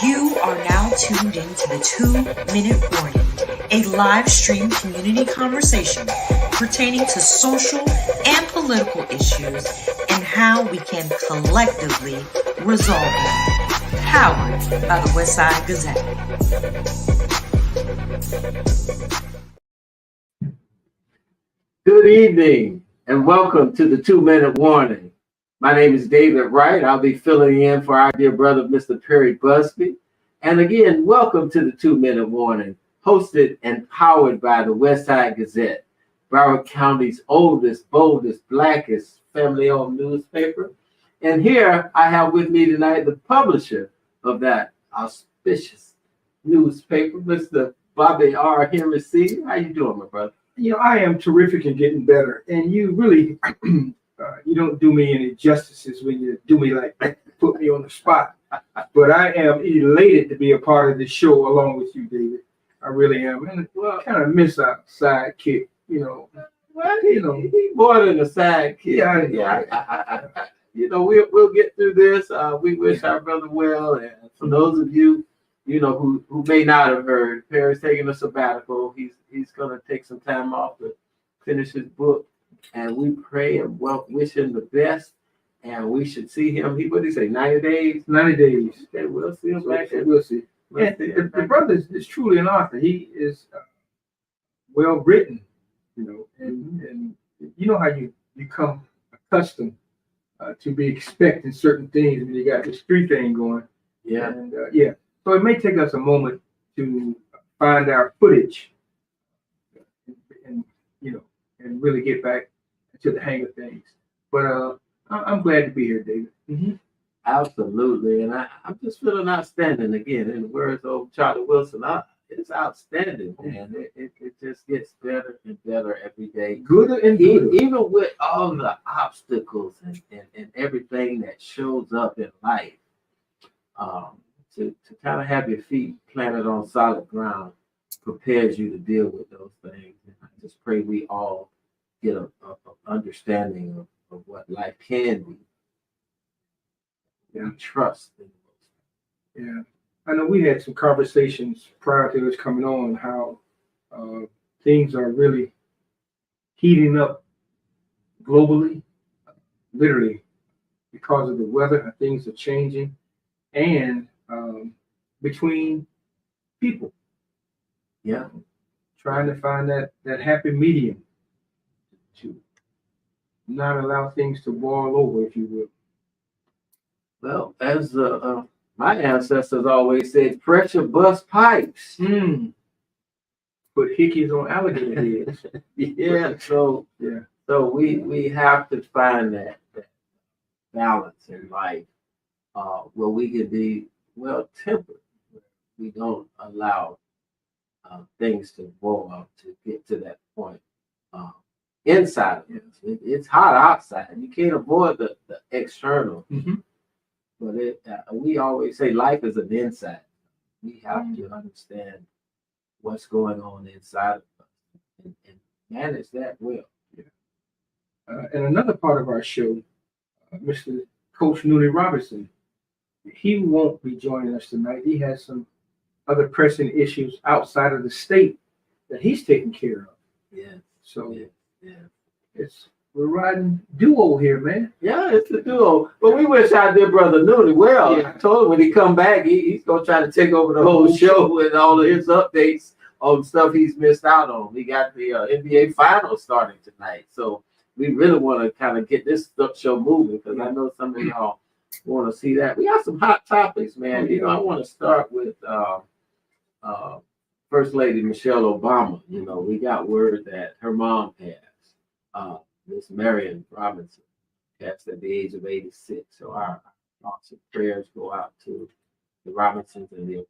You are now tuned into the 2-Minute Warning, a live stream community conversation pertaining to social and political issues and how we can collectively resolve them. Powered by the Westside Gazette. Good evening and welcome to the 2-Minute Warning. My name is David Wright. I'll be filling in for our dear brother, Mr. Perry Busby. And again, welcome to the 2-Minute Warning, hosted and powered by the Westside Gazette, Broward County's oldest, boldest, blackest family-owned newspaper. And here I have with me tonight the publisher of that auspicious newspaper, Mr. Bobby R. Henry Sr. How you doing, my brother? You know, I am terrific and getting better. And you really, you don't do me any justices when you do me like that, put me on the spot. But I am elated to be a part of this show along with you, David. I really am. And well, kind of miss our sidekick, you know. Well, he's more than a sidekick. Yeah. You know, we'll get through this. We wish our brother well. And for those of you, you know, who may not have heard, Perry's taking a sabbatical. He's going to take some time off to finish his book. And we pray and wish him the best. And we should see him. What did he say, 90 days? 90 days. Okay, we'll see him back. We'll see. And the brother is truly an author. He is well written, you know, and you know how you become accustomed to be expecting certain things when you got this street thing going. Yeah. And so it may take us a moment to find our footage and you know, and really get back to the hang of things. But I'm glad to be here, David. Mm-hmm. Absolutely. And I'm just feeling outstanding again. In the words of Charlie Wilson, it's outstanding, man. It just gets better and better every day. Gooder and gooder. Even with all the obstacles and everything that shows up in life, to kind of have your feet planted on solid ground prepares you to deal with those things. And I just pray we all get a understanding of what life can be. Yeah, trust. Yeah, I know we had some conversations prior to this coming on how things are really heating up globally, literally because of the weather. Things are changing, and between people, trying to find that happy medium to not allow things to boil over, if you will. Well, as my ancestors always said, pressure bust pipes. Put hickeys on alligator heads. So we have to find that balance in life where we can be well tempered. We don't allow things to boil up to get to that point. Inside of us, it's hot outside. You can't avoid the external. Mm-hmm. But we always say life is an inside. We have to understand what's going on inside of us and manage that well. And another part of our show, Mr. Coach Noonie Robertson, he won't be joining us tonight. He has some other pressing issues outside of the state that he's taking care of. Yeah. So we're riding duo here, man. Yeah, it's the duo. But we wish our dear brother Noonie well. Yeah. I told him when he come back, he's gonna try to take over the whole show with all of his updates on stuff he's missed out on. We got the NBA Finals starting tonight, so we really want to kind of get this show moving because I know some of y'all want to see that. We got some hot topics, man. You know, I want to start with First Lady Michelle Obama. You know, we got word that her mom passed. Miss Marion Robinson passed at the age of 86. So our thoughts and prayers go out to the Robinsons and the Obamas.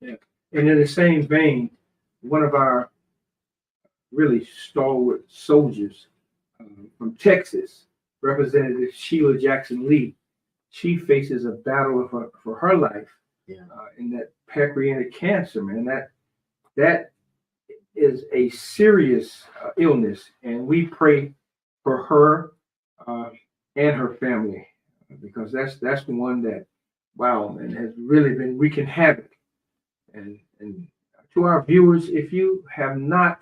Yeah. And in the same vein, one of our really stalwart soldiers from Texas, Representative Sheila Jackson Lee, she faces a battle for her life in that pancreatic cancer, man. That is a serious illness, and we pray for her and her family because that's the one that wow, man, has really been wreaking havoc. And to our viewers, if you have not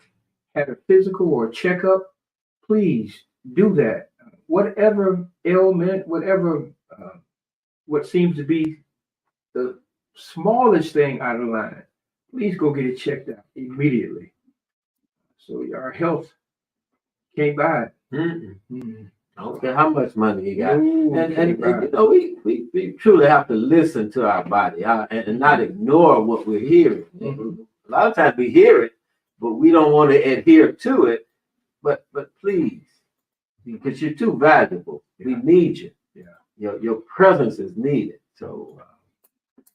had a physical or a checkup, please do that. Whatever ailment, whatever what seems to be the smallest thing out of line, please go get it checked out immediately. So our health can't buy it. I don't care how much money you got. No, And can't buy you it. know, we truly have to listen to our body and not ignore what we're hearing. A lot of times we hear it, but we don't want to adhere to it. But please, because you're too valuable. We need you. Your presence is needed. So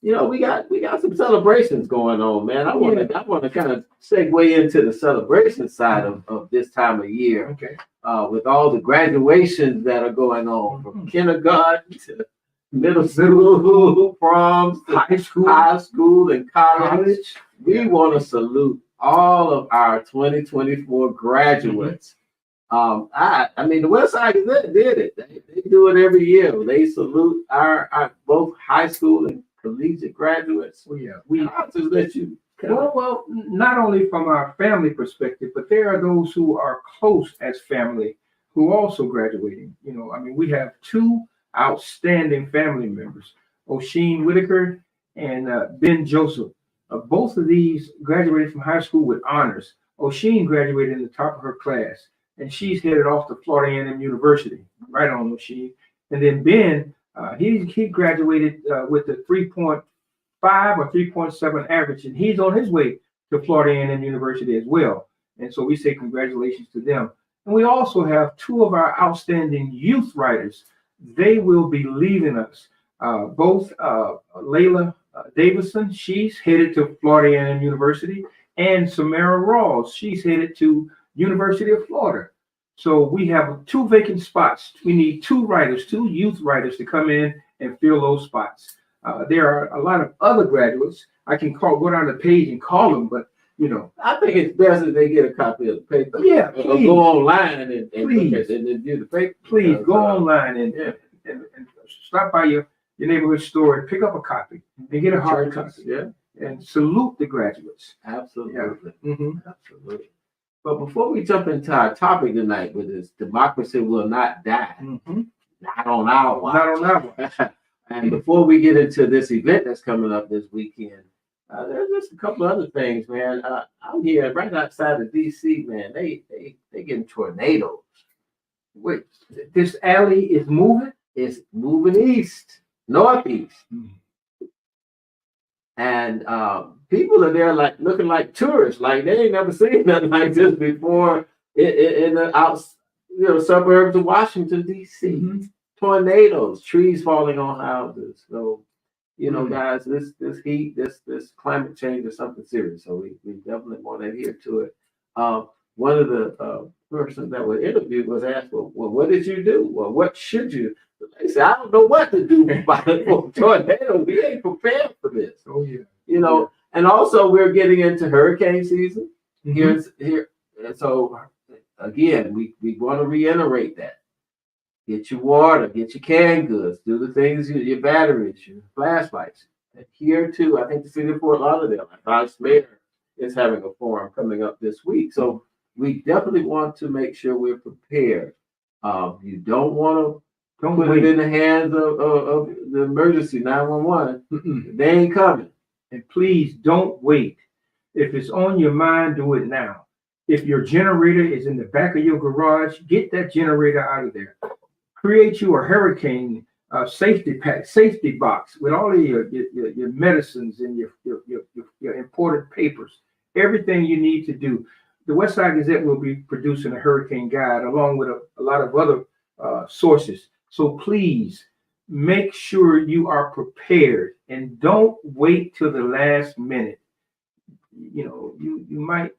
you know, we got some celebrations going on, man. I want to kind of segue into the celebration side of this time of year. Okay. With all the graduations that are going on, from kindergarten to middle school, proms to high school and college. We want to salute all of our 2024 graduates. I mean, the Westside Gazette did it. They do it every year. They salute our both high school and collegiate graduates. I'll just let you. Well, not only from our family perspective, but there are those who are close as family who also graduating. You know, I mean, we have two outstanding family members, O'Sheen Whitaker and Ben Joseph. Both of these graduated from high school with honors. O'Sheen graduated in the top of her class, and she's headed off to Florida A&M University. Right on, O'Sheen. And then Ben, he graduated with a 3.5 or 3.7 average, and he's on his way to Florida A&M University as well. And so we say congratulations to them. And we also have two of our outstanding youth writers. They will be leaving us. Both Layla Davison, she's headed to Florida A&M University, and Samara Rawls, she's headed to University of Florida. So we have two vacant spots. We need two youth writers to come in and fill those spots. There are a lot of other graduates. I can go down the page and call them, but you know, I think it's best if they get a copy of the paper. Yeah, or go online and look at it and view the paper. Please go online and stop by your neighborhood store and pick up a copy and get a hard copy. Yeah, and salute the graduates. absolutely. Absolutely. But before we jump into our topic tonight, with this democracy will not die, not on our watch. Not on our watch. And before we get into this event that's coming up this weekend, there's just a couple other things, man. I'm here right outside of DC, man. They getting tornadoes. Wait, this alley is moving? It's moving east, northeast. And people are there like looking like tourists, like they ain't never seen nothing like this before in the suburbs of Washington, D.C. Tornadoes, trees falling on houses. So, you know, guys, this heat, this climate change is something serious. So we definitely want to adhere to it. One of the persons that were interviewed was asked, well, what did you do? Well, what should you? They said, I don't know what to do about a tornado. We ain't prepared for this. Oh yeah. You know, and also we're getting into hurricane season here. And so again, we want to reiterate that. Get your water, get your canned goods, do the things, your batteries, your flashlights. Adhere to, I think the city of Fort Lauderdale, Vice Mayor is having a forum coming up this week. So we definitely want to make sure we're prepared. You don't want to put it in the hands of the emergency 911. They ain't coming. And please don't wait. If it's on your mind, do it now. If your generator is in the back of your garage, get that generator out of there. Create you a hurricane safety box with all of your medicines and your important papers, everything you need to do. The Westside Gazette will be producing a hurricane guide along with a lot of other sources. So please make sure you are prepared and don't wait till the last minute. You know, you might,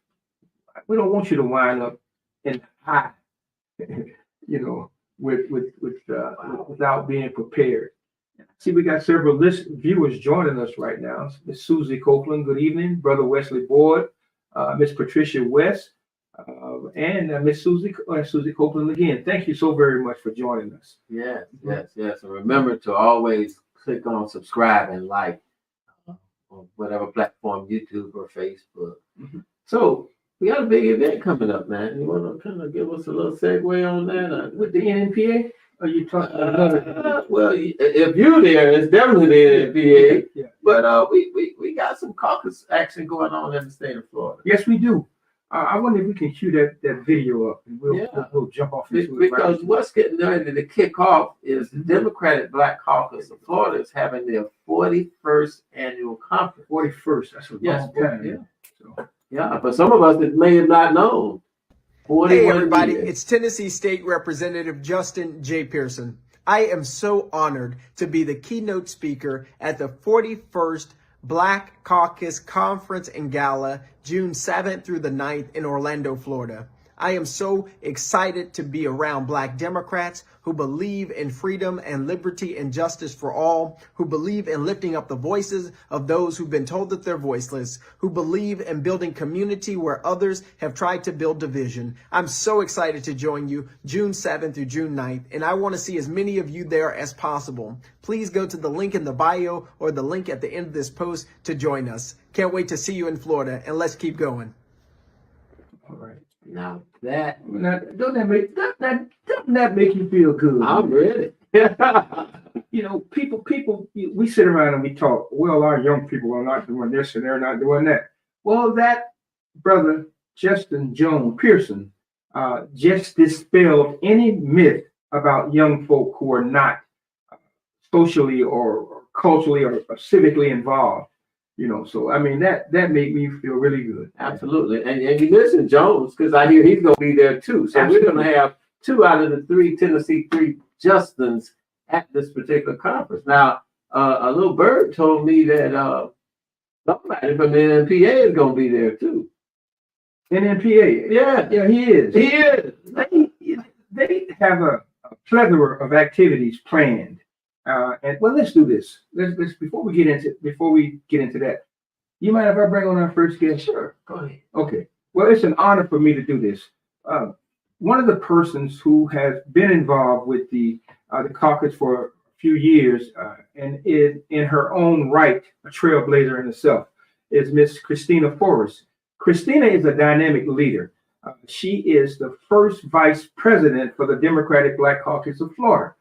we don't want you to wind up in high, you know, without being prepared. See, we got several viewers joining us right now. Miss Susie Copeland, good evening. Brother Wesley Boyd, Miss Patricia West, and Miss Susie Copeland again. Thank you so very much for joining us. Yes. And remember to always click on subscribe and like on whatever platform, YouTube or Facebook. Mm-hmm. So we got a big event coming up, man. You want to kind of give us a little segue on that? With the NNPA? Are you talking about well, if you're there, it's definitely the NNPA. Yeah. But we got some caucus action going on in the state of Florida. Yes, we do. I wonder if we can cue that video up, and we'll jump off into it. Because what's getting ready to kick off is the Democratic Black Caucus of Florida is having their 41st annual conference. 41st. That's a long time. Yeah. So, yeah, but some of us that may have not known. Hey everybody, it's Tennessee State Representative Justin J. Pearson. I am so honored to be the keynote speaker at the 41st Black Caucus Conference and Gala, June 7th through the 9th in Orlando, Florida. I am so excited to be around Black Democrats who believe in freedom and liberty and justice for all, who believe in lifting up the voices of those who've been told that they're voiceless, who believe in building community where others have tried to build division. I'm so excited to join you June 7th through June 9th, and I want to see as many of you there as possible. Please go to the link in the bio or the link at the end of this post to join us. Can't wait to see you in Florida, and let's keep going. All right. Now Doesn't that make you feel good? I'm ready. You know, people, we sit around and we talk. Well, our young people are not doing this and they're not doing that. Well, that brother, Justin Jones Pearson, just dispelled any myth about young folk who are not socially or culturally or civically involved. You know, so I mean that made me feel really good. Absolutely, and you mentioned Jones because I hear he's going to be there too. So Absolutely. We're going to have 2 out of the 3 Tennessee 3 Justins at this particular conference. Now, a little bird told me that somebody from the NNPA is going to be there too. NNPA, yeah, he is. He is. They have a plethora of activities planned. And well, let's do this. Let's before we get into that. You mind if I bring on our first guest? Sure, go ahead. Okay. Well, it's an honor for me to do this. One of the persons who has been involved with the caucus for a few years and is in her own right a trailblazer in herself is Miss Christina Forrest. Christina is a dynamic leader. She is the first vice president for the Democratic Black Caucus of Florida.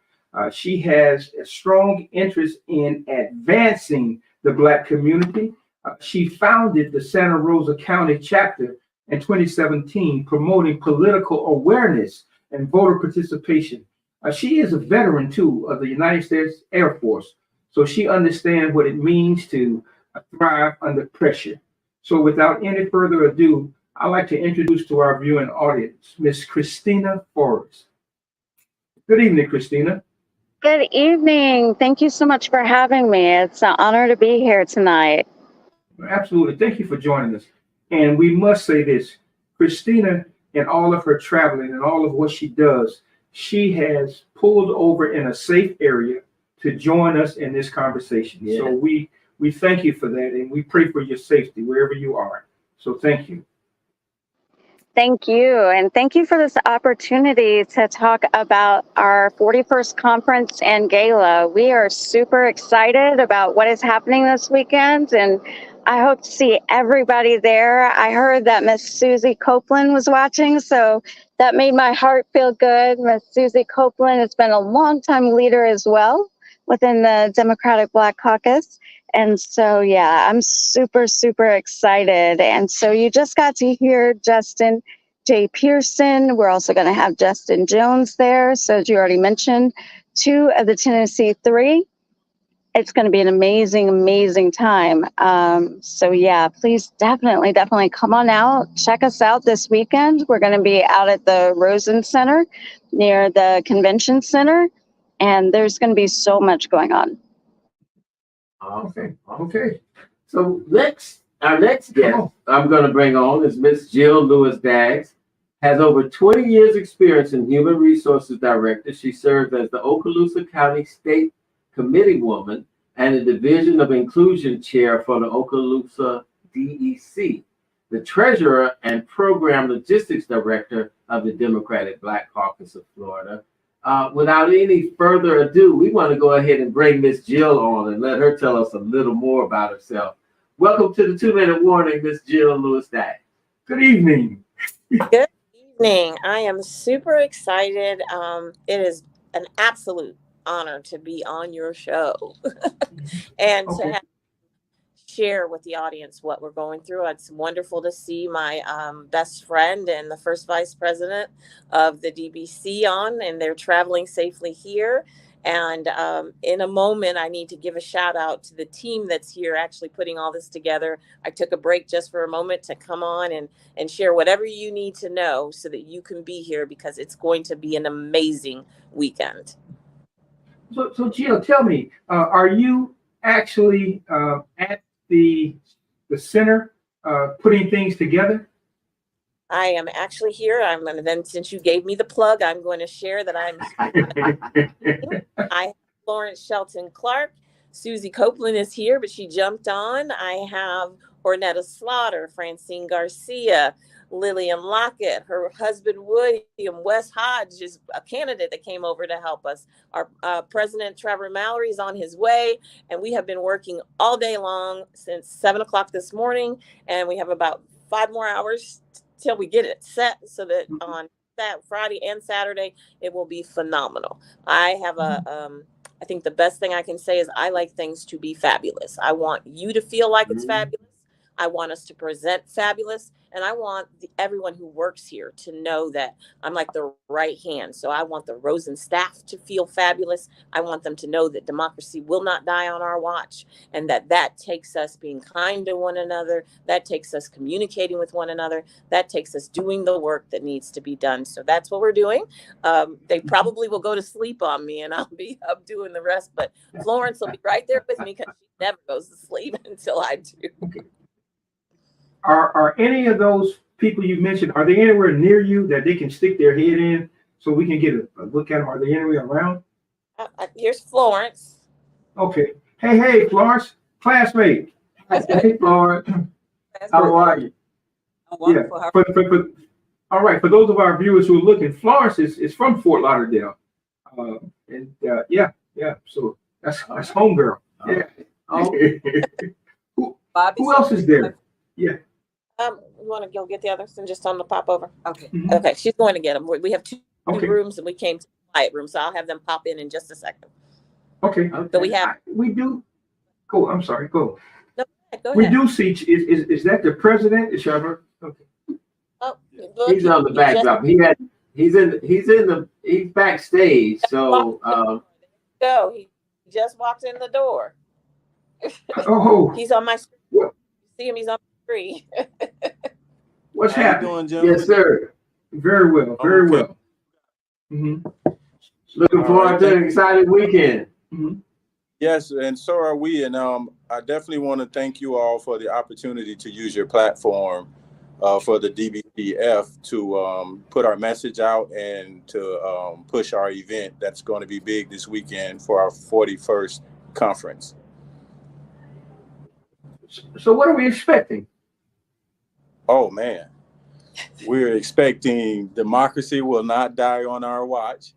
She has a strong interest in advancing the Black community. She founded the Santa Rosa County chapter in 2017, promoting political awareness and voter participation. She is a veteran, too, of the United States Air Force, so she understands what it means to thrive under pressure. So without any further ado, I'd like to introduce to our viewing audience, Miss Christina Forrest. Good evening, Christina. Good evening. Thank you so much for having me. It's an honor to be here tonight. Absolutely. Thank you for joining us. And we must say this, Christina, in all of her traveling and all of what she does, she has pulled over in a safe area to join us in this conversation. Yeah. So we thank you for that, and we pray for your safety wherever you are. So thank you. Thank you. And thank you for this opportunity to talk about our 41st conference and gala. We are super excited about what is happening this weekend, and I hope to see everybody there. I heard that Miss Susie Copeland was watching, so that made my heart feel good. Miss Susie Copeland has been a longtime leader as well within the Democratic Black Caucus. And so, yeah, I'm super, super excited. And so you just got to hear Justin J. Pearson. We're also going to have Justin Jones there. So as you already mentioned, 2 of the Tennessee 3. It's going to be an amazing, amazing time. So, yeah, please definitely come on out. Check us out this weekend. We're going to be out at the Rosen Center near the Convention Center. And there's going to be so much going on. Okay. So our next guest I'm going to bring on is Miss Jill Lewis-Daggs. Has over 20 years experience in human resources director. She served as the Okaloosa County State Committee woman and the Division of Inclusion Chair for the Okaloosa DEC, the Treasurer and Program Logistics Director of the Democratic Black Caucus of Florida, without any further ado, we want to go ahead and bring Miss Jill on and let her tell us a little more about herself. Welcome to the 2-minute warning, Miss Jill Lewis-Day. Good evening. Good evening. I am super excited. It is an absolute honor to be on your show and to have share with the audience what we're going through. It's wonderful to see my best friend and the first vice president of the DBC on, and they're traveling safely here. And in a moment, I need to give a shout out to the team that's here actually putting all this together. I took a break just for a moment to come on and share whatever you need to know so that you can be here, because it's going to be an amazing weekend. So Jill, tell me, are you actually at the center putting things together? I am actually here. I'm going to then, since you gave me the plug, I'm going to share that I have Florence Shelton Clark. Susie Copeland is here, but she jumped on. I have Ornetta Slaughter, Francine Garcia, Lillian Lockett, her husband William, Wes Hodge is a candidate that came over to help us. Our President Trevor Mallory is on his way, and we have been working all day long since 7 o'clock this morning, and we have about 5 more hours till we get it set so that on that Friday and Saturday it will be phenomenal. I have I think the best thing I can say is I like things to be fabulous. I want you to feel like it's fabulous. I want us to present fabulous, and I want everyone who works here to know that I'm like the right hand. So I want the Rosen staff to feel fabulous. I want them to know that democracy will not die on our watch, and that takes us being kind to one another. That takes us communicating with one another. That takes us doing the work that needs to be done. So that's what we're doing. They probably will go to sleep on me, and I'll be up doing the rest. But Florence will be right there with me because she never goes to sleep until I do. Okay. Are any of those people you mentioned, are they anywhere near you that they can stick their head in so we can get a look at them? Are they anywhere around? Here's Florence. Okay. Hey, Florence, classmate. Hey, Florence. How are you? Yeah. All right. For those of our viewers who are looking, Florence is from Fort Lauderdale. Yeah. So that's home girl. Yeah. Oh. Who else is there? Yeah. You want to go get the others and just tell them to pop over? Okay. Mhm. Okay, she's going to get them. We have two Okay. rooms, and we came to the quiet room, so I'll have them pop in just a second. Okay. But we have. We do. Go. I'm sorry. Go. No, go We ahead. do see. Is that the president? Is Trevor? Okay. Oh, look, He's on the backdrop. He's backstage. So go. He just walked in the door. Oh. He's on my screen. What? See him? He's on my screen. What's How you happening? doing, gentlemen? yes, sir. Very well. Very Okay. well. Mm-hmm. Looking All forward right, to an thank- exciting weekend. Mm-hmm. Yes, and so are we. And I definitely want to thank you all for the opportunity to use your platform for the DBCF to put our message out and to push our event that's going to be big this weekend for our 41st conference. So what are we expecting? Oh, man. We're expecting democracy will not die on our watch.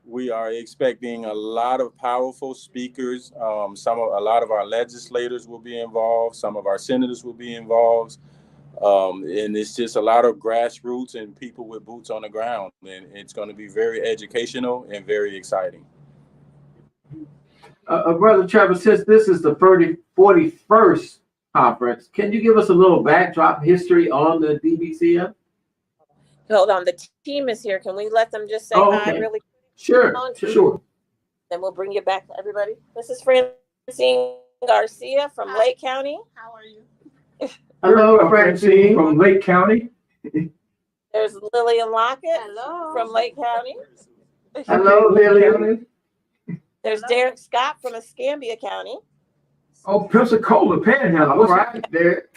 We are expecting a lot of powerful speakers. A lot of our legislators will be involved. Some of our senators will be involved. And it's just a lot of grassroots and people with boots on the ground. And it's going to be very educational and very exciting. Brother Trevor, since this is the 41st conference, can you give us a little backdrop history on the DBCF? Hold on. The team is here. Can we let them just say hi really quick? Sure. Then we'll bring you back, everybody. This is Francine Garcia from Lake County. How are you? Hello, Francine. From Lake County. There's Lillian Lockett from Lake County. Hello, Lillian. There's Derek Scott from Escambia County. Oh, Pensacola, Panhandle. All What's right, there.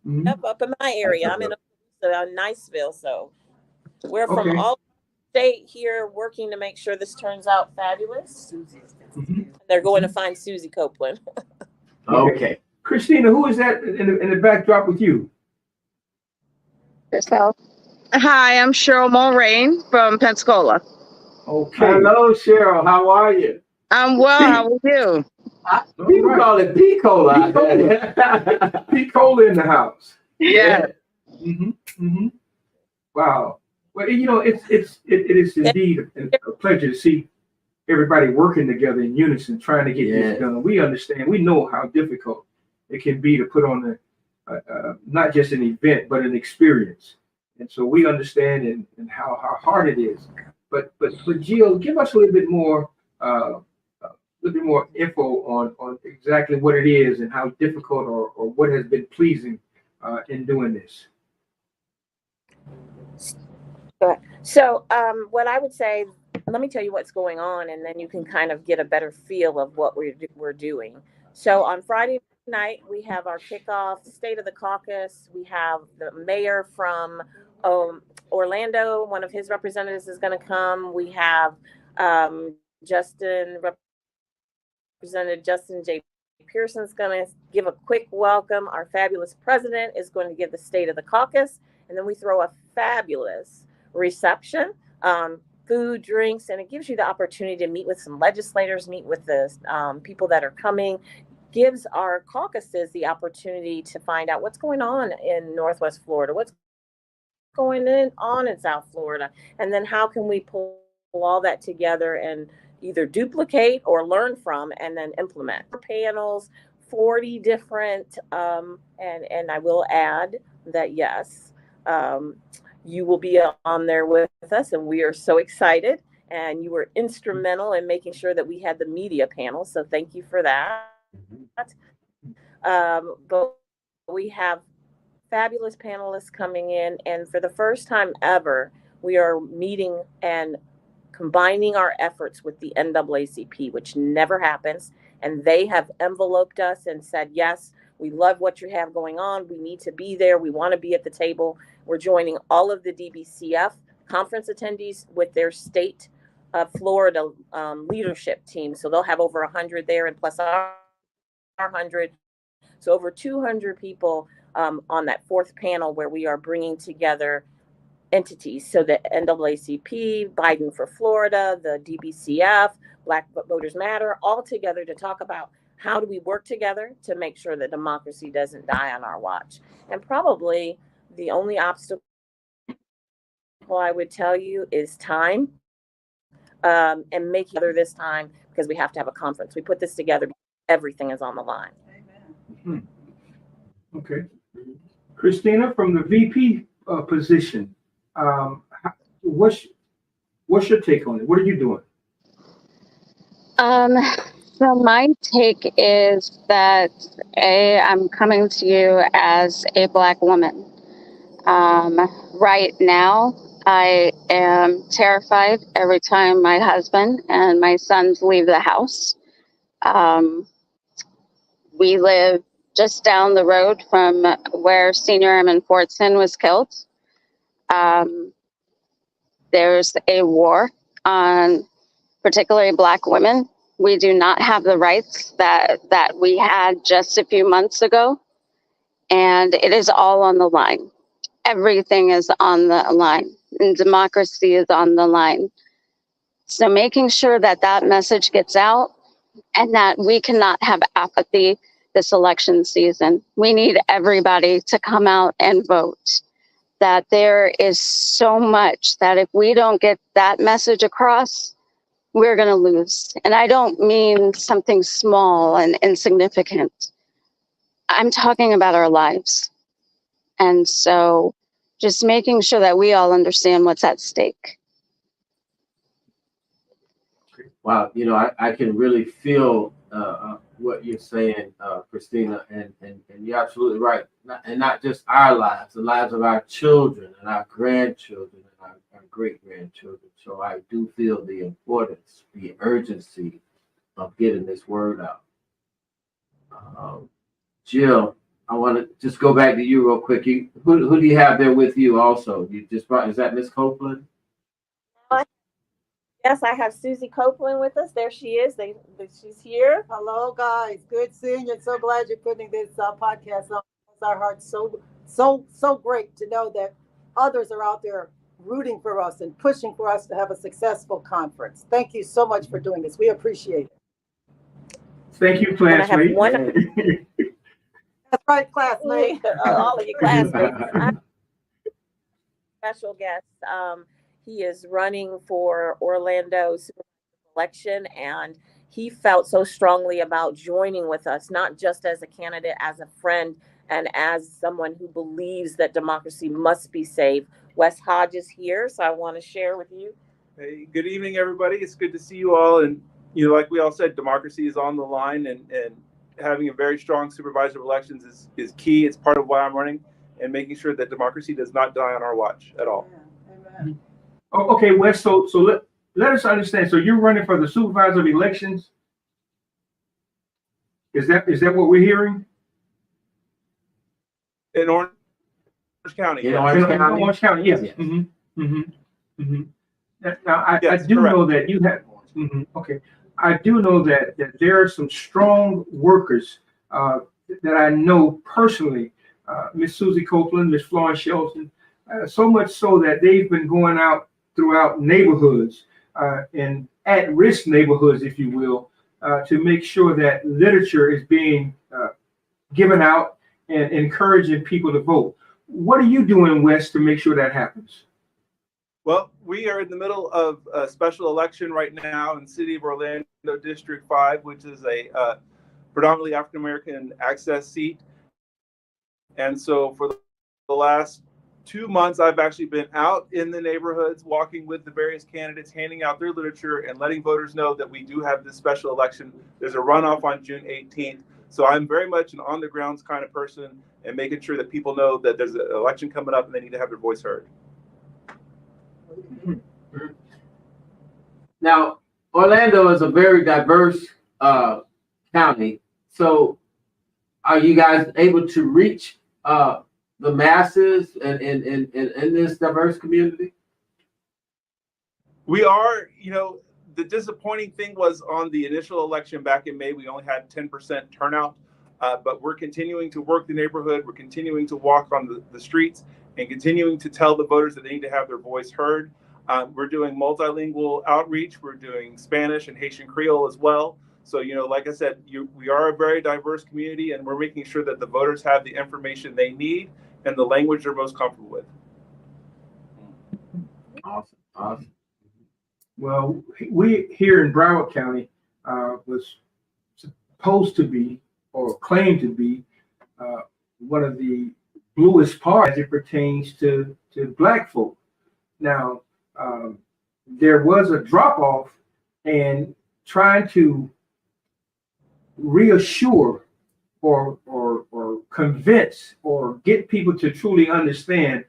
Mhm. Up in my area. I'm in Niceville, so we're from Okay. all state here working to make sure this turns out fabulous. Mhm. They're going to find Susie Copeland. Okay. Christina, who is that in the backdrop with you? Yourself. Hi, I'm Cheryl Mulrain from Pensacola. Okay. Hello, Cheryl. How are you? I'm well. How are you? People call it P-Cola. P-Cola in the house. Yeah. Wow. Well, it is indeed a pleasure to see everybody working together in unison, trying to get this done. We understand. We know how difficult it can be to put on not just an event, but an experience. And so we understand and how hard it is. But Jill, give us a little bit more info on exactly what it is and how difficult or what has been pleasing in doing this. Go ahead. So what I would say, let me tell you what's going on, and then you can kind of get a better feel of what we're doing. So on Friday night, we have our kickoff, State of the Caucus. We have the mayor from Orlando. One of his representatives is going to come. We have Representative Justin J. Pearson's going to give a quick welcome. Our fabulous president is going to give the State of the Caucus. And then we throw a fabulous reception, food, drinks, and it gives you the opportunity to meet with some legislators, meet with the people that are coming, gives our caucuses the opportunity to find out what's going on in Northwest Florida, what's going on in South Florida, and then how can we pull all that together and either duplicate or learn from and then implement. Panels, 40 different, and I will add that, yes, you will be on there with us, and we are so excited. And you were instrumental in making sure that we had the media panel, so thank you for that. But we have fabulous panelists coming in, and for the first time ever, we are meeting and combining our efforts with the NAACP, which never happens. And they have enveloped us and said, yes, we love what you have going on. We need to be there. We want to be at the table. We're joining all of the DBCF conference attendees with their state of Florida leadership team. So they'll have over 100 there, and plus our 100. So over 200 people on that fourth panel where we are bringing together entities. So the NAACP, Biden for Florida, the DBCF, Black Voters Matter, all together to talk about how do we work together to make sure that democracy doesn't die on our watch. And probably the only obstacle I would tell you is time, and making it this time because we have to have a conference. We put this together. Everything is on the line. Amen. Okay. Christina, from the VP position, what's your take on it? What are you doing? So my take is that I'm coming to you as a Black woman. Right now, I am terrified every time my husband and my sons leave the house. We live just down the road from where Senior Airman Fortson was killed. There's a war on particularly Black women. We do not have the rights that we had just a few months ago, and it is all on the line. Everything is on the line, and democracy is on the line. So making sure that that message gets out and that we cannot have apathy this election season. We need everybody to come out and vote. That there is so much that if we don't get that message across, we're going to lose. And I don't mean something small and insignificant. I'm talking about our lives. And so just making sure that we all understand what's at stake. Wow, I can really feel what you're saying, Christina, and you're absolutely right. Not just our lives, the lives of our children and our grandchildren and our great-grandchildren. So I do feel the importance, the urgency of getting this word out. Jill, I want to just go back to you real quick. Who do you have there with you also? You just brought, is that Miss Copeland? Yes, I have Susie Copeland with us. There she is. She's here. Hello, guys. Good seeing you. So glad you're putting this podcast on. It's our hearts so great to know that others are out there rooting for us and pushing for us to have a successful conference. Thank you so much for doing this. We appreciate it. Thank you, And I have classmate. one That's right, classmate. all of you classmates. I have a special guest. He is running for Orlando supervisor election, and he felt so strongly about joining with us, not just as a candidate, as a friend, and as someone who believes that democracy must be saved. Wes Hodge is here, so I want to share with you. Hey, good evening, everybody. It's good to see you all. And, you know, like we all said, democracy is on the line, and having a very strong supervisor of elections is key. It's part of why I'm running, and making sure that democracy does not die on our watch at all. Amen. Oh, okay, Wes, so let us understand. So you're running for the supervisor of elections? Is that what we're hearing? In Orange County. In yes. Orange County, yes. Yes. Mm-hmm. Mm-hmm. Mm-hmm. Now, I Yes, do correct. know that you have, okay. I do know that there are some strong workers that I know personally, Miss Susie Copeland, Miss Florence Shelton, so much so that they've been going out throughout neighborhoods and at-risk neighborhoods, if you will, to make sure that literature is being given out and encouraging people to vote. What are you doing, Wes, to make sure that happens? Well, we are in the middle of a special election right now in the city of Orlando District 5, which is a predominantly African-American access seat. And so for the last 2 months, I've actually been out in the neighborhoods, walking with the various candidates, handing out their literature and letting voters know that we do have this special election. There's a runoff on June 18th. So I'm very much an on the grounds kind of person, and making sure that people know that there's an election coming up and they need to have their voice heard. Now, Orlando is a very diverse county. So are you guys able to reach the masses in this diverse community? We are, you know, the disappointing thing was on the initial election back in May, we only had 10% turnout, but we're continuing to work the neighborhood. We're continuing to walk on the streets and continuing to tell the voters that they need to have their voice heard. We're doing multilingual outreach. We're doing Spanish and Haitian Creole as well. So, you know, like I said, we are a very diverse community, and we're making sure that the voters have the information they need and the language they're most comfortable with. Awesome. Well, we here in Broward County was supposed to be, or claimed to be, one of the bluest parts as it pertains to Black folk. Now, there was a drop off, and trying to reassure or convince or get people to truly understand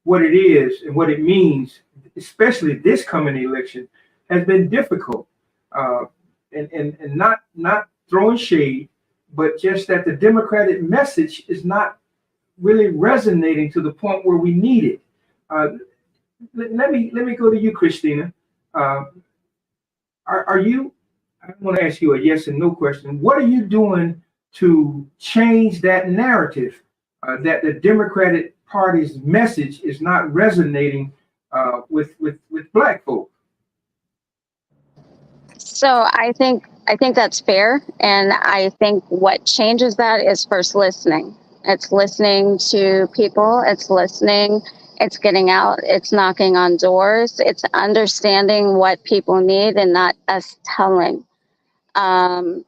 what it is and what it means, especially this coming election, has been difficult. And not throwing shade, but just that the Democratic message is not really resonating to the point where we need it. Let me go to you, Christina. Are you? I want to ask you a yes and no question. What are you doing to change that narrative that the Democratic Party's message is not resonating with Black folk? So I think that's fair, and I think what changes that is first listening. It's listening to people. It's listening. It's getting out. It's knocking on doors. It's understanding what people need and not us telling.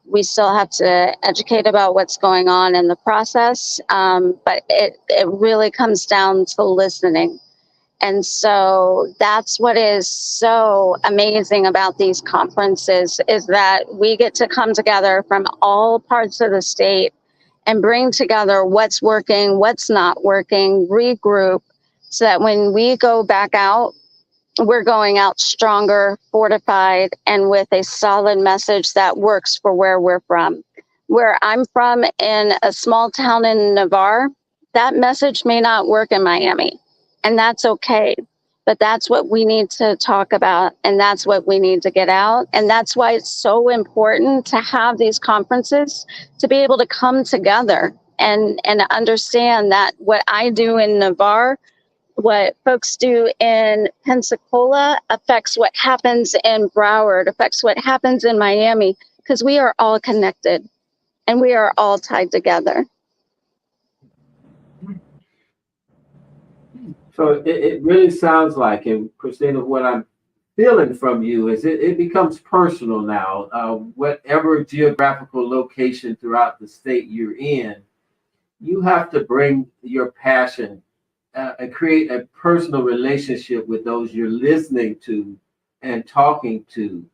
We still have to educate about what's going on in the process, but it really comes down to listening. And so that's what is so amazing about these conferences, is that we get to come together from all parts of the state and bring together what's working, what's not working, regroup, so that when we go back out, we're going out stronger, fortified, and with a solid message that works for where we're from. Where I'm from, in a small town in Navarre, that message may not work in Miami, and that's okay. But that's what we need to talk about, and that's what we need to get out. And that's why it's so important to have these conferences, to be able to come together and understand that what I do in Navarre what folks do in Pensacola affects what happens in Broward, affects what happens in Miami, because we are all connected and we are all tied together. So it really sounds like, and Christina, what I'm feeling from you is it becomes personal now. Whatever geographical location throughout the state you're in, you have to bring your passion and create a personal relationship with those you're listening to and talking to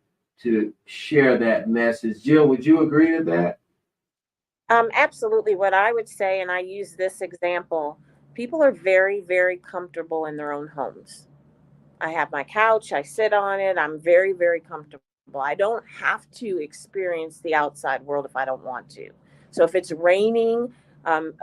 share that message. Jill, would you agree to that? Absolutely. What I would say, and I use this example, people are very, very comfortable in their own homes. I have my couch, I sit on it, I'm very, very comfortable. I don't have to experience the outside world if I don't want to. So if it's raining,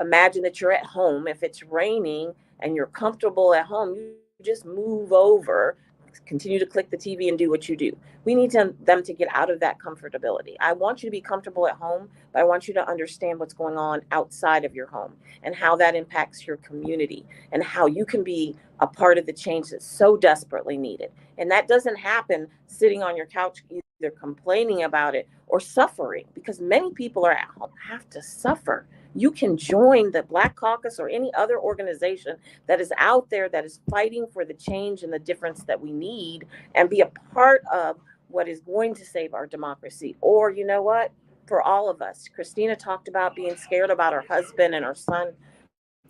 imagine that you're at home. If it's raining and you're comfortable at home, you just move over, continue to click the TV and do what you do. We need them to get out of that comfortability. I want you to be comfortable at home, but I want you to understand what's going on outside of your home and how that impacts your community and how you can be a part of the change that's so desperately needed. And that doesn't happen sitting on your couch either complaining about it or suffering, because many people are at home have to suffer. You can join the Black Caucus or any other organization that is out there that is fighting for the change and the difference that we need and be a part of what is going to save our democracy. Or, you know what, for all of us, Christina talked about being scared about her husband and her son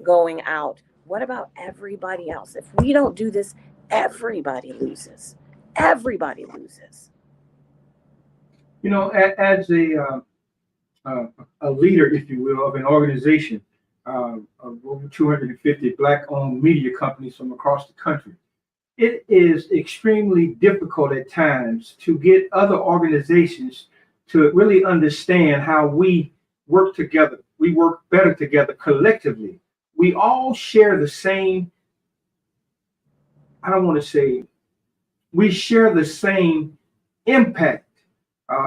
going out. What about everybody else? If we don't do this, everybody loses. Everybody loses. You know, as a leader, if you will, of an organization of over 250 Black-owned media companies from across the country, it is extremely difficult at times to get other organizations to really understand how we work together. We work better together collectively. We all share the same, I don't want to say, we share the same impact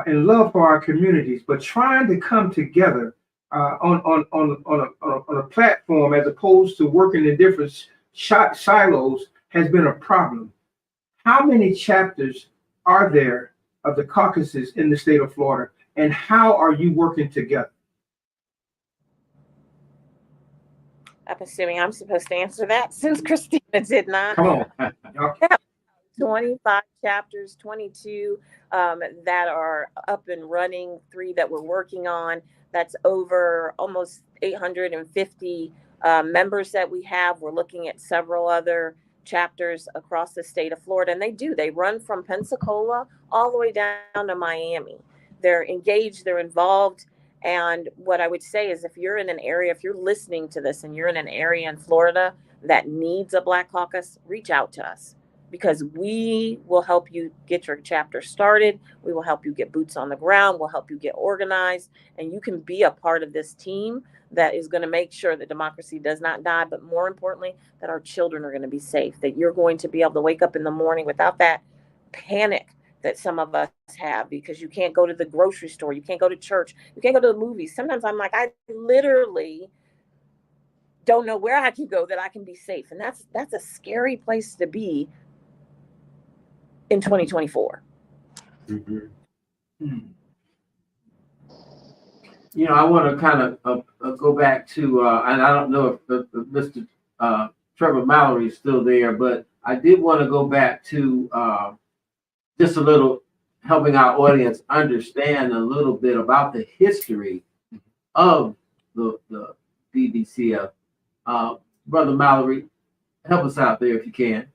and love for our communities, but trying to come together on a platform as opposed to working in different silos has been a problem. How many chapters are there of the caucuses in the state of Florida, and how are you working together? I'm assuming I'm supposed to answer that since Christina did not. Come on. 25 chapters, 22 that are up and running, 3 that we're working on. That's over almost 850 members that we have. We're looking at several other chapters across the state of Florida, and they run from Pensacola all the way down to Miami. They're engaged, they're involved. And what I would say is, if you're in an area, if you're listening to this and you're in an area in Florida that needs a Black Caucus, reach out to us, because we will help you get your chapter started. We will help you get boots on the ground. We'll help you get organized, and you can be a part of this team that is going to make sure that democracy does not die, but more importantly, that our children are going to be safe, that you're going to be able to wake up in the morning without that panic that some of us have, because you can't go to the grocery store, you can't go to church, you can't go to the movies. Sometimes I'm like, I literally don't know where I can go that I can be safe. And that's a scary place to be in 2024. Mm-hmm. You know, I want to kind of go back to, and I don't know if Mr. Trevor Mallory is still there, but I did want to go back to just a little, helping our audience understand a little bit about the history of the BBCF. Brother Mallory, help us out there if you can.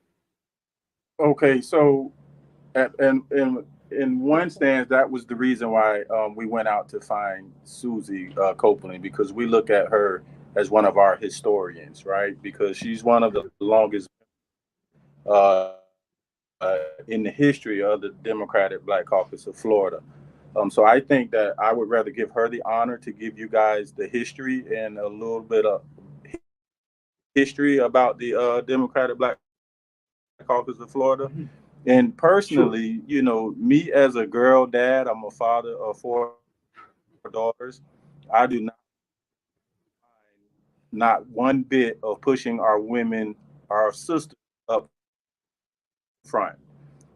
Okay, so in one stance, that was the reason why we went out to find Susie Copeland, because we look at her as one of our historians, right? Because she's one of the longest in the history of the Democratic Black Caucus of Florida. So I think that I would rather give her the honor to give you guys the history and a little bit of history about the Democratic Black Caucus of Florida. And personally, you know, me as a girl dad, I'm a father of 4 daughters. I do not one bit of pushing our women our sisters up front,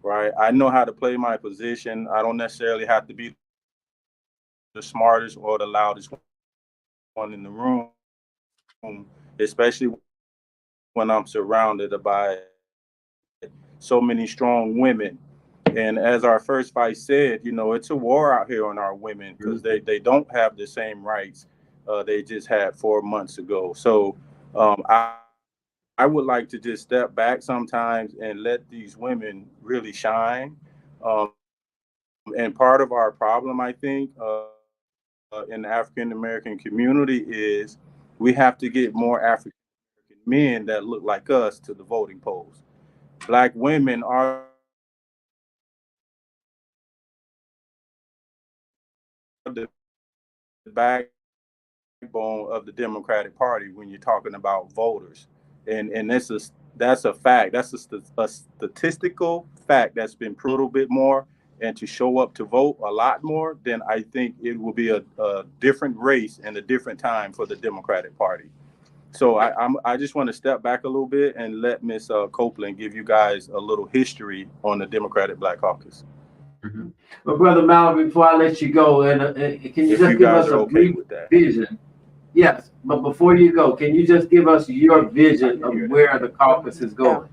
right? I know how to play my position. I don't necessarily have to be the smartest or the loudest one in the room, especially when I'm surrounded by so many strong women. And as our first vice said, you know, it's a war out here on our women because they don't have the same rights they just had 4 months ago. So I would like to just step back sometimes and let these women really shine. And part of our problem, I think, in the African American community is we have to get more African American men that look like us to the voting polls. Black women are the backbone of the Democratic Party when you're talking about voters, and that's a fact. That's a statistical fact that's been proved a little bit more, and to show up to vote a lot more, then I think it will be a different race and a different time for the Democratic Party. So I just want to step back a little bit and let Ms. Copeland give you guys a little history on the Democratic Black Caucus. Mm-hmm. But Brother Mallory, before I let you go, and can you just give us a brief vision? Yes, but before you go, can you just give us your vision of where the caucus is going?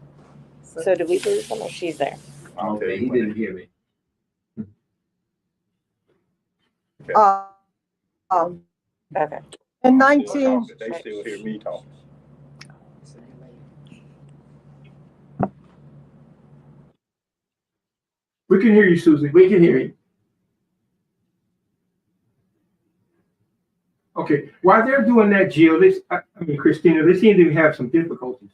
So did we lose him, or she's there? Okay, he didn't hear me. Okay. In 19, They still hear me talking. We can hear you, Susie. We can hear you. Okay, while they're doing that, Jill, Christina, they seem to have some difficulties.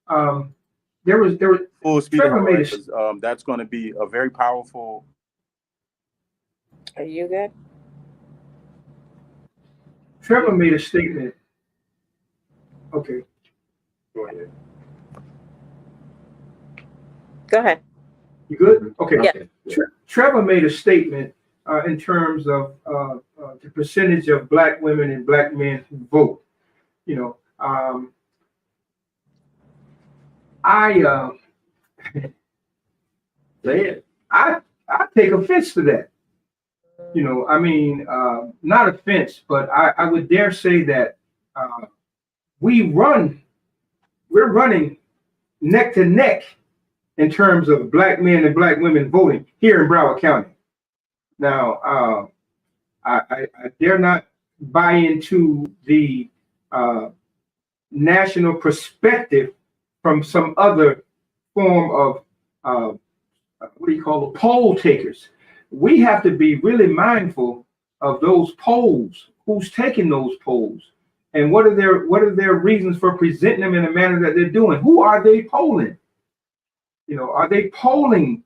There was Full speed Trevor made that's going to be a very powerful. Are you good? Trevor made a statement. Okay. Go ahead. Go ahead. You good? Okay. Yeah. Trevor made a statement in terms of the percentage of Black women and Black men who vote. You know, I take offense to that. You know, I mean, not offense, but I would dare say that we're running neck to neck in terms of Black men and Black women voting here in Broward County. Now, I dare not buy into the national perspective from some other form of poll takers. We have to be really mindful of those polls, who's taking those polls, and what are their reasons for presenting them in a manner that they're doing. Who are they polling? You know, are they polling?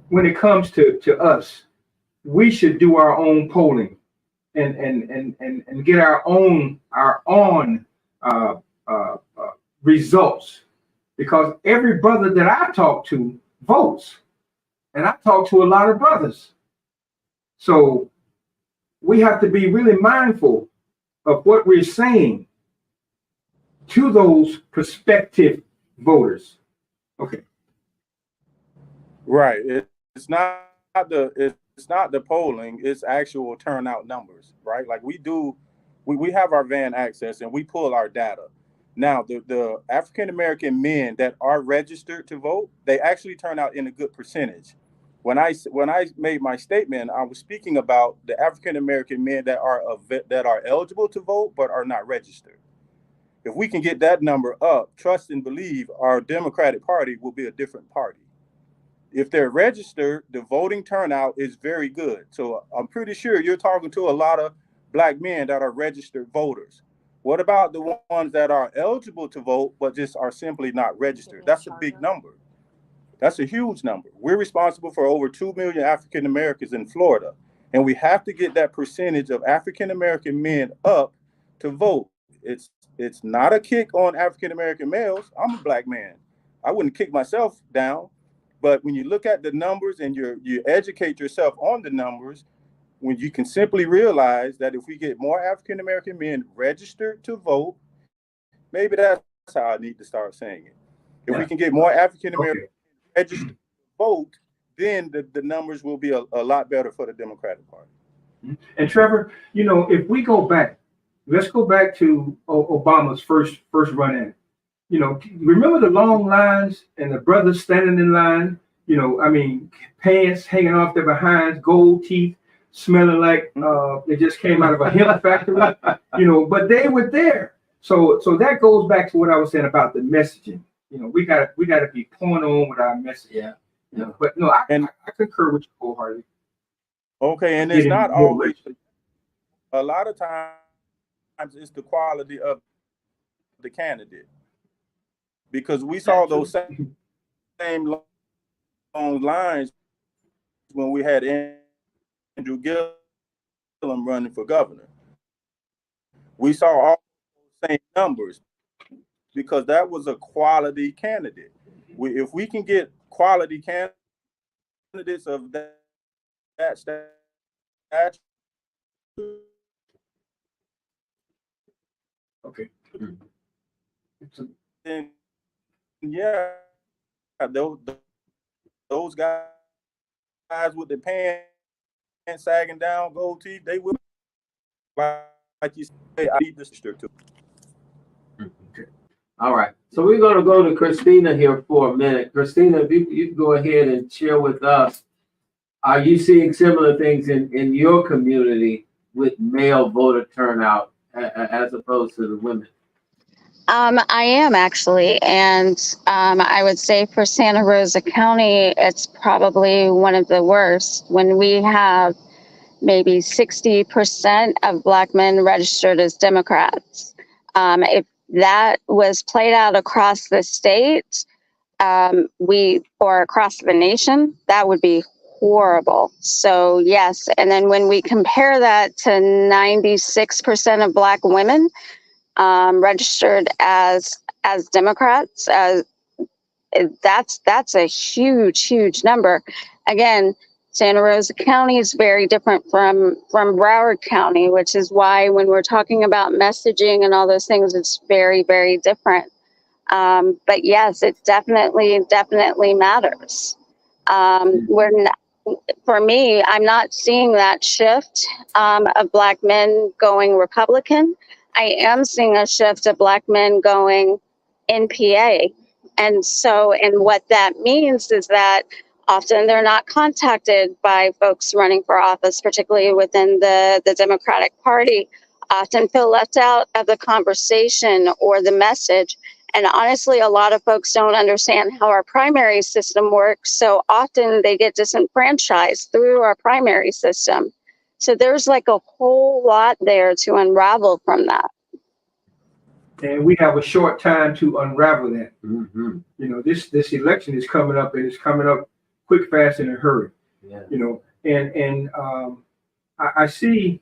When it comes to us, we should do our own polling and get our own results, because every brother that I talk to votes, and I talk to a lot of brothers. So we have to be really mindful of what we're saying to those prospective voters. Okay. Right. It's not the polling, it's actual turnout numbers, right? Like we have our van access and we pull our data. Now, the African American men that are registered to vote, they actually turn out in a good percentage. When I made my statement, I was speaking about the African American men that are eligible to vote but are not registered. If we can get that number up, trust and believe our Democratic Party will be a different party. If they're registered, the voting turnout is very good. So I'm pretty sure you're talking to a lot of Black men that are registered voters. What about the ones that are eligible to vote, but just are simply not registered? That's a big number. That's a huge number. We're responsible for over 2 million African Americans in Florida. And we have to get that percentage of African American men up to vote. It's not a kick on African American males. I'm a Black man. I wouldn't kick myself down. But when you look at the numbers and you educate yourself on the numbers, when you can simply realize that if we get more African American men registered to vote Maybe that's how I need to start saying it. If we can get more African Americans registered to vote, then the numbers will be a lot better for the Democratic Party. And Trevor, you know, if we go back, let's go back to Obama's first run at it. You know, remember the long lines and the brothers standing in line, you know, I mean, pants hanging off their behinds, gold teeth, smelling like they just came out of a hemp factory, you know, but they were there. So that goes back to what I was saying about the messaging. You know, we gotta be point on with our message. Yeah. You know, but no, I concur with you wholeheartedly. Okay, and it's not always. A lot of times, it's the quality of the candidate, because we saw those same long lines when we had Andrew Gillum running for governor. We saw all the same numbers because that was a quality candidate. If we can get quality candidates of that stature, okay. Then yeah, those guys with the pants sagging down, gold teeth, they will, like you say, I need this district too. Okay. All right. So we're going to go to Christina here for a minute. Christina, if you go ahead and share with us, are you seeing similar things in your community with male voter turnout as opposed to the women? I am actually, and I would say for Santa Rosa County, it's probably one of the worst when we have maybe 60% of Black men registered as Democrats. If that was played out across the state, or across the nation, that would be horrible. So yes, and then when we compare that to 96% of Black women registered as Democrats, that's a huge number. Again, Santa Rosa County is very different from Broward County, which is why when we're talking about messaging and all those things, it's very different. But yes, it definitely matters. For me, I'm not seeing that shift of Black men going Republican. I am seeing a shift of Black men going NPA. And what that means is that often they're not contacted by folks running for office, particularly within the Democratic Party, often feel left out of the conversation or the message. And honestly, a lot of folks don't understand how our primary system works. So often they get disenfranchised through our primary system. So there's like a whole lot there to unravel from that. And we have a short time to unravel that. Mm-hmm. You know, this election is coming up, and it's coming up quick, fast, and in a hurry. Yeah. You know, and I see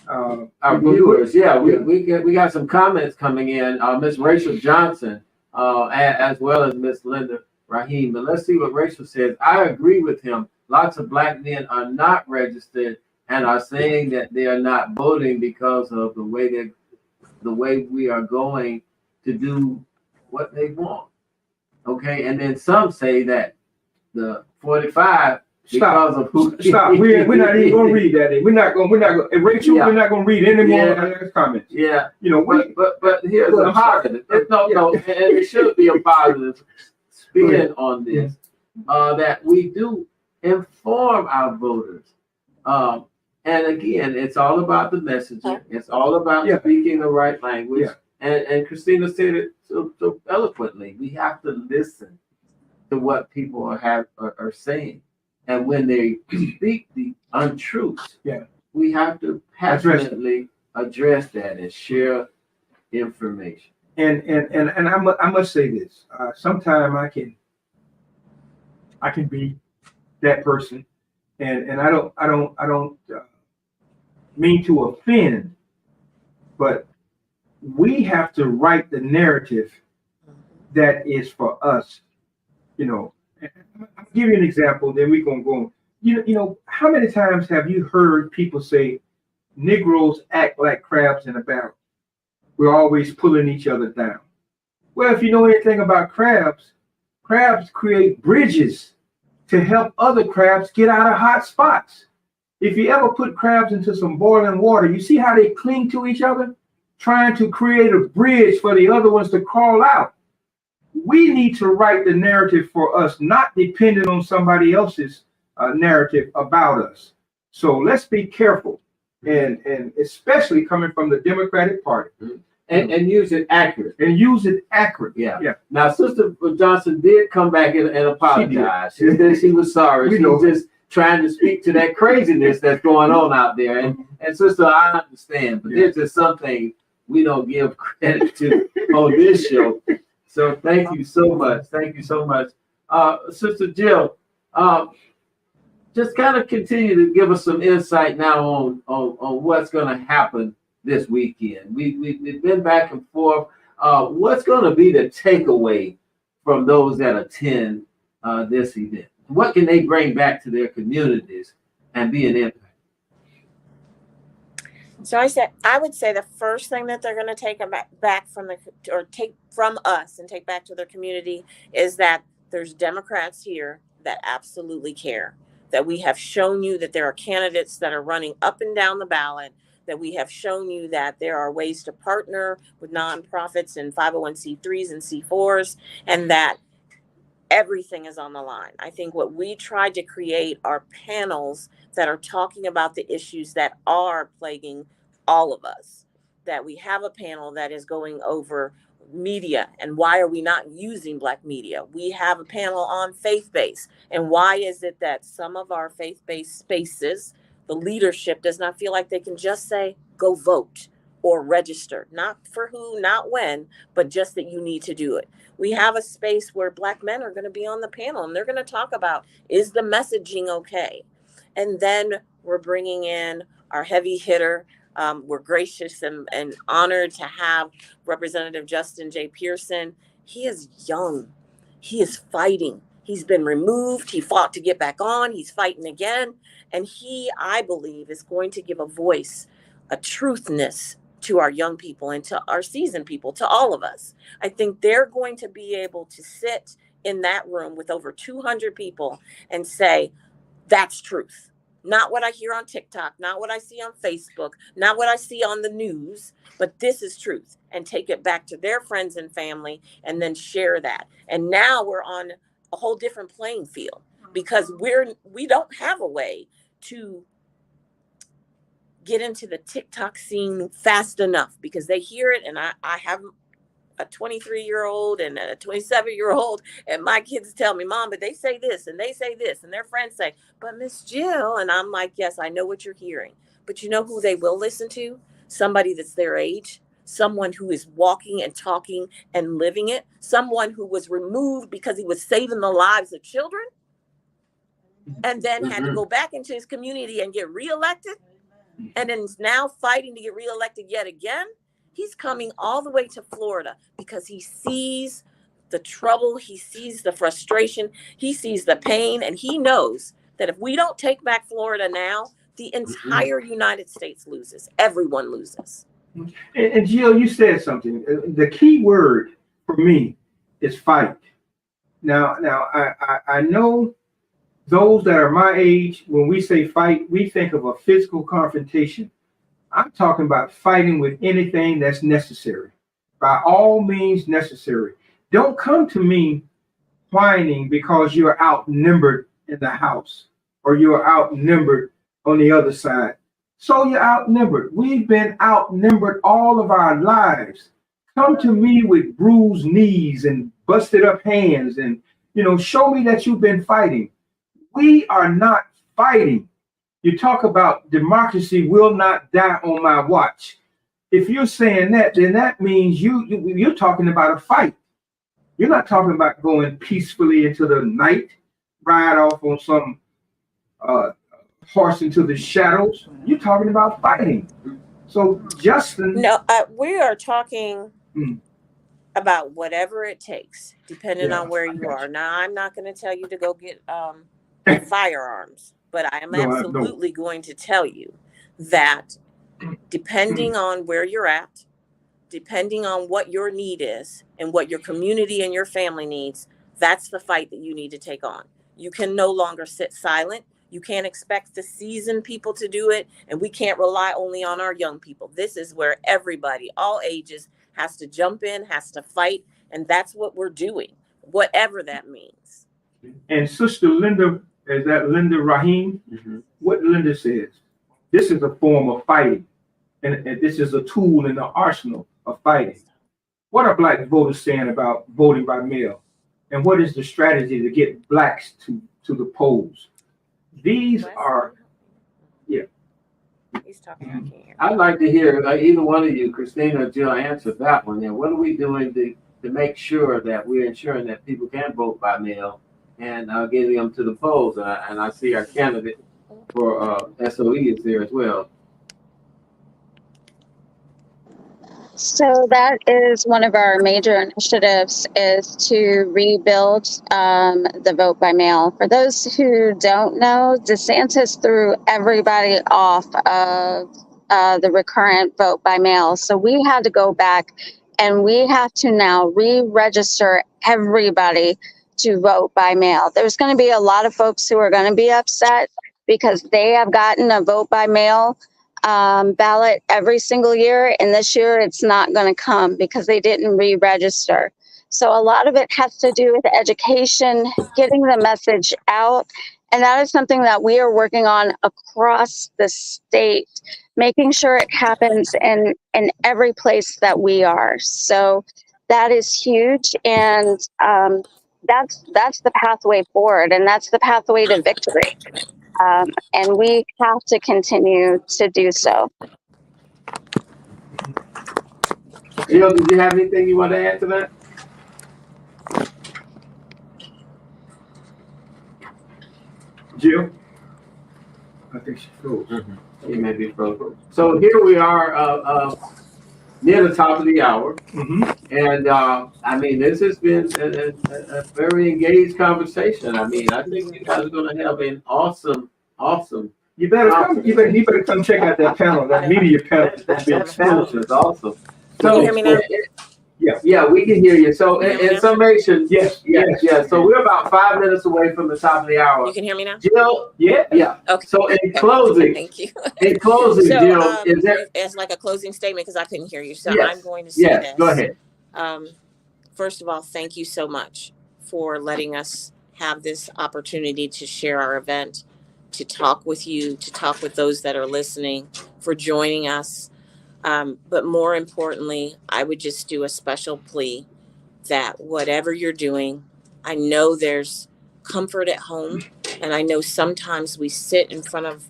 our viewers. Yeah, we got some comments coming in. Miss Rachel Johnson, as well as Miss Linda Rahim. But let's see what Rachel says. I agree with him. Lots of Black men are not registered and are saying that they are not voting because of the way we are going to do what they want. Okay, and then some say that the 45 because of who. Stop. We're not even going to read that. We're not going. And Rachel, we're not going to read any more of those comments. Yeah. You know, but here's a positive. No, and it should be a positive spin on this. That we do inform our voters. And again, it's all about the messaging. It's all about speaking the right language. And Christina said it so eloquently. We have to listen to what people are saying. And when they speak the untruths, we have to passionately address that and share information. And I must say this. Sometimes I can be that person, and I don't mean to offend, but we have to write the narrative that is for us. You know, I'll give you an example, then we're gonna go. You know, how many times have you heard people say Negroes act like crabs in a barrel? We're always pulling each other down. Well, if you know anything about crabs, crabs create bridges to help other crabs get out of hot spots. If you ever put crabs into some boiling water, you see how they cling to each other, trying to create a bridge for the other ones to crawl out. We need to write the narrative for us, not depending on somebody else's narrative about us. So let's be careful, and especially coming from the Democratic Party. And use it accurate. And use it accurate. Yeah. Now, Sister Johnson did come back and apologize. She said she was sorry. She was just trying to speak to that craziness that's going on out there. And Sister, I understand, but there's just something we don't give credit to on this show. So thank you so much. Thank you so much. Sister Jill, just kind of continue to give us some insight now on what's going to happen this weekend. We've been back and forth. What's going to be the takeaway from those that attend this event? What can they bring back to their communities and be an impact? So I would say the first thing that they're going to take back take from us and take back to their community is that there's Democrats here that absolutely care. That we have shown you that there are candidates that are running up and down the ballot, that we have shown you that there are ways to partner with nonprofits and 501c3s and C4s, and that everything is on the line. I think what we tried to create are panels that are talking about the issues that are plaguing all of us. That we have a panel that is going over media and why are we not using Black media. We have a panel on faith-based and why is it that some of our faith-based spaces, the leadership does not feel like they can just say, go vote or register, not for who, not when, but just that you need to do it. We have a space where Black men are going to be on the panel and they're going to talk about, is the messaging okay? And then we're bringing in our heavy hitter. We're gracious and honored to have Representative Justin J. Pearson. He is young. He is fighting. He's been removed. He fought to get back on. He's fighting again. And he, I believe, is going to give a voice, a truthness to our young people and to our seasoned people, to all of us. I think they're going to be able to sit in that room with over 200 people and say, that's truth. Not what I hear on TikTok, not what I see on Facebook, not what I see on the news, but this is truth, and take it back to their friends and family and then share that. And now we're on a whole different playing field because we don't have a way to get into the TikTok scene fast enough because they hear it. And I have a 23-year-old and a 27-year-old, and my kids tell me, Mom, but they say this and they say this, and their friends say, but Miss Jill, and I'm like, yes, I know what you're hearing, but you know who they will listen to? Somebody that's their age, someone who is walking and talking and living it, someone who was removed because he was saving the lives of children and then had to go back into his community and get reelected, and then is now fighting to get reelected yet again. He's coming all the way to Florida because he sees the trouble, he sees the frustration, he sees the pain, and he knows that if we don't take back Florida now, the entire United States loses. Everyone loses. And Jill, you said something. The key word for me is fight. Now I know those that are my age, when we say fight, we think of a physical confrontation. I'm talking about fighting with anything that's necessary, by all means necessary. Don't come to me whining because you're outnumbered in the house or you're outnumbered on the other side. So you're outnumbered. We've been outnumbered all of our lives. Come to me with bruised knees and busted up hands and, show me that you've been fighting. We are not fighting. You talk about democracy will not die on my watch. If you're saying that, then that means you're talking about a fight. You're not talking about going peacefully into the night, ride off on some horse into the shadows. You're talking about fighting. So Justin. No, we are talking about whatever it takes, depending on where you are. Now, I'm not going to tell you to go get firearms. But I am absolutely going to tell you that depending on where you're at, depending on what your need is and what your community and your family needs, that's the fight that you need to take on. You can no longer sit silent. You can't expect the seasoned people to do it, and we can't rely only on our young people. This is where everybody, all ages, has to jump in, has to fight, and that's what we're doing, whatever that means. And Sister Linda, is that Linda Rahim? Mm-hmm. What Linda says, this is a form of fighting, and this is a tool in the arsenal of fighting. What are Black voters saying about voting by mail? And what is the strategy to get Blacks to the polls? These are, yeah. He's talking, I can't hear. I'd like to hear either one of you, Christina or Jill, answer that one. Then, what are we doing to make sure that we're ensuring that people can vote by mail and getting them to the polls? And I see our candidate for SOE is there as well. So that is one of our major initiatives, is to rebuild the vote by mail. For those who don't know, DeSantis threw everybody off of the recurrent vote by mail. So we had to go back and we have to now re-register everybody to vote by mail. There's going to be a lot of folks who are going to be upset because they have gotten a vote by mail ballot every single year, and this year it's not going to come because they didn't re-register. So a lot of it has to do with education, getting the message out, and that is something that we are working on across the state, making sure it happens in every place that we are. So that is huge, and that's the pathway forward, and that's the pathway to victory. And we have to continue to do so. Jill, did you have anything you want to add to that? Jill? I think she froze. She may be frozen. So here we are near the top of the hour. Mm-hmm. And I mean, this has been a very engaged conversation. I mean, I think you guys are going to have an awesome. You better come. You better come check out that panel, that media panel. That panel is awesome. Can you hear me now? Yeah, we can hear you. So in summation, yes. So we're about 5 minutes away from the top of the hour. You can hear me now? Jill, yeah. Okay. So in closing, Thank you. So, Jill, is there? It's like a closing statement because I couldn't hear you. So Yes. I'm going to say this. Go ahead. First of all, thank you so much for letting us have this opportunity to share our event, to talk with you, to talk with those that are listening, for joining us. But more importantly, I would just do a special plea that whatever you're doing, I know there's comfort at home, and I know sometimes we sit in front of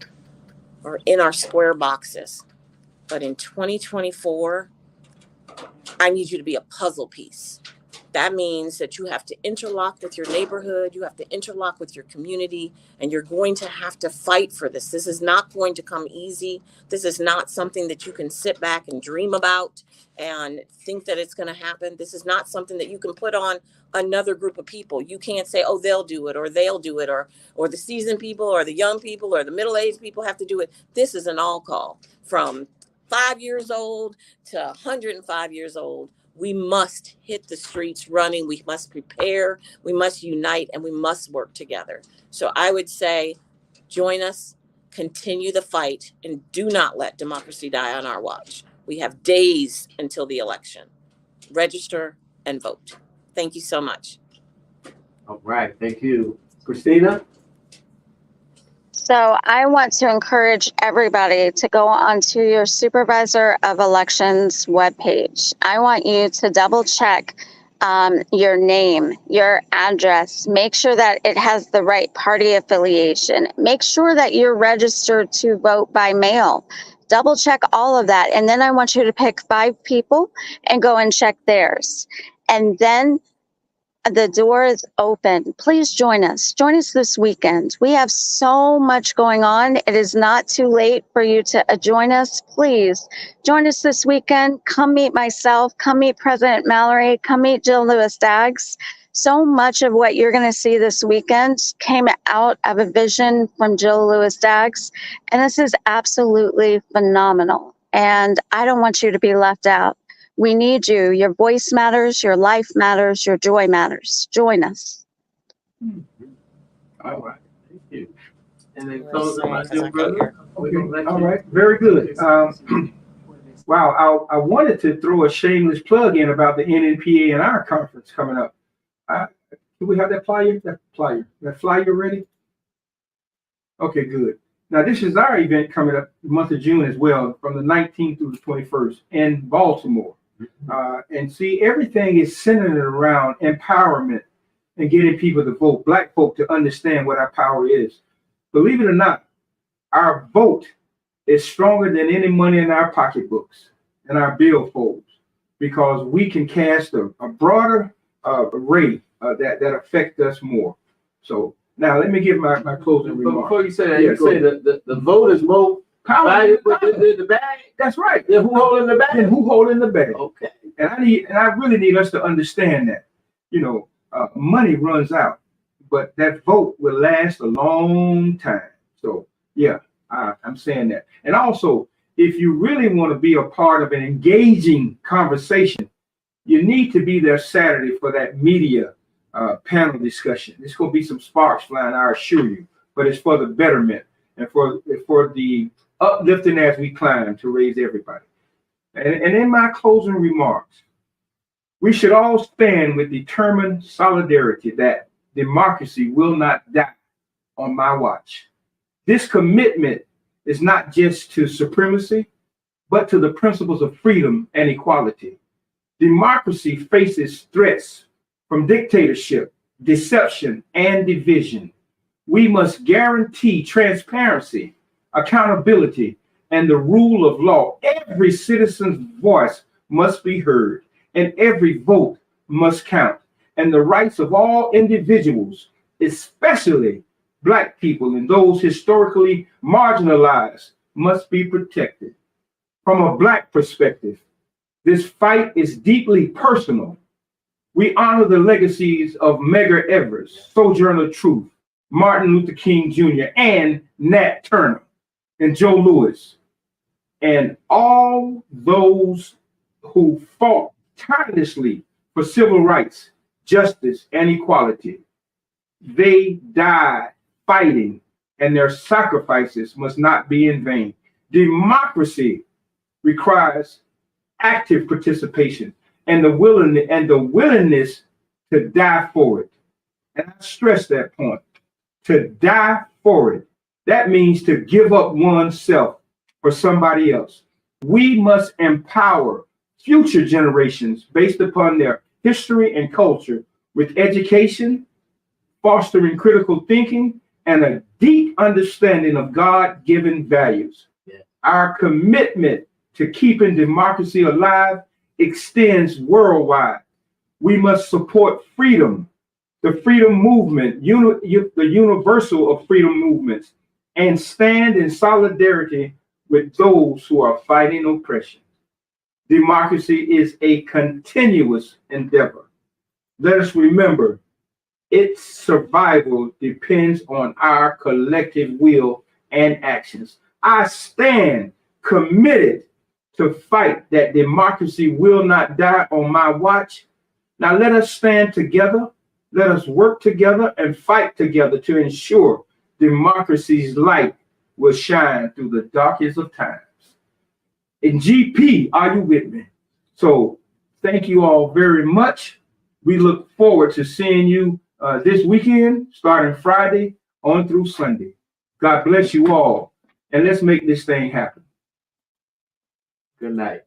or in our square boxes. But in 2024, I need you to be a puzzle piece. That means that you have to interlock with your neighborhood, you have to interlock with your community, and you're going to have to fight for this. This is not going to come easy. This is not something that you can sit back and dream about and think that it's going to happen. This is not something that you can put on another group of people. You can't say, oh, they'll do it, or the seasoned people, or the young people, or the middle-aged people have to do it. This is an all call from 5 years old to 105 years old. We must hit the streets running. We must prepare. We must unite, and we must work together. So I would say, join us, continue the fight, and do not let democracy die on our watch. We have days until the election. Register and vote. Thank you so much. All right. Thank you. Christina? So I want to encourage everybody to go onto your Supervisor of Elections webpage. I want you to double check your name, your address. Make sure that it has the right party affiliation. Make sure that you're registered to vote by mail. Double check all of that. And then I want you to pick 5 people and go and check theirs. And then the door is open. Please join us. Join us this weekend. We have so much going on. It is not too late for you to join us. Please join us this weekend. Come meet myself. Come meet President Mallory. Come meet Jill Lewis-Daggs. So much of what you're going to see this weekend came out of a vision from Jill Lewis-Daggs. And this is absolutely phenomenal. And I don't want you to be left out. We need you. Your voice matters, your life matters, your joy matters. Join us. All right. Thank you. And then Let's closing see, my 'cause I dear can't brother. hear. We're gonna let All you- right, very good. Wow, I wanted to throw a shameless plug in about the NNPA and our conference coming up. Do we have that flyer? That flyer ready? Okay, good. Now, this is our event coming up the month of June as well, from the 19th through the 21st in Baltimore. And see, everything is centered around empowerment and getting people to vote, Black folk to understand what our power is. Believe it or not, our vote is stronger than any money in our pocketbooks and our billfolds, because we can cast a broader array that affect us more. So now let me give my closing But remarks. before you say that, Yeah, you go say ahead. that the vote is more valuable than the bag. That's right. Then who holding the bag? And who holding the bag? Okay. And I really need us to understand that, money runs out, but that vote will last a long time. So yeah, I'm saying that. And also, if you really want to be a part of an engaging conversation, you need to be there Saturday for that media panel discussion. There's going to be some sparks flying, I assure you, but it's for the betterment and for the uplifting as we climb to raise everybody. And in my closing remarks, we should all stand with determined solidarity that democracy will not die on my watch. This commitment is not just to supremacy, but to the principles of freedom and equality. Democracy faces threats from dictatorship, deception, and division. We must guarantee transparency, accountability, and the rule of law. Every citizen's voice must be heard, and every vote must count. And the rights of all individuals, especially Black people and those historically marginalized, must be protected. From a Black perspective, this fight is deeply personal. We honor the legacies of Medgar Evers, Sojourner Truth, Martin Luther King Jr., and Nat Turner, and Joe Louis, and all those who fought tirelessly for civil rights, justice, and equality. They died fighting, and their sacrifices must not be in vain. Democracy requires active participation and the willingness to die for it. And I stress that point, to die for it. That means to give up oneself for somebody else. We must empower future generations based upon their history and culture with education, fostering critical thinking, and a deep understanding of God-given values. Yeah. Our commitment to keeping democracy alive extends worldwide. We must support freedom, the freedom movement, the universal of freedom movements, and stand in solidarity with those who are fighting oppression. Democracy is a continuous endeavor. Let us remember, its survival depends on our collective will and actions. I stand committed to fight that democracy will not die on my watch. Now let us stand together, let us work together and fight together to ensure democracy's light will shine through the darkest of times. In GP, are you with me? So thank you all very much. We look forward to seeing you this weekend, starting Friday on through Sunday. God bless you all, and let's make this thing happen. Good night.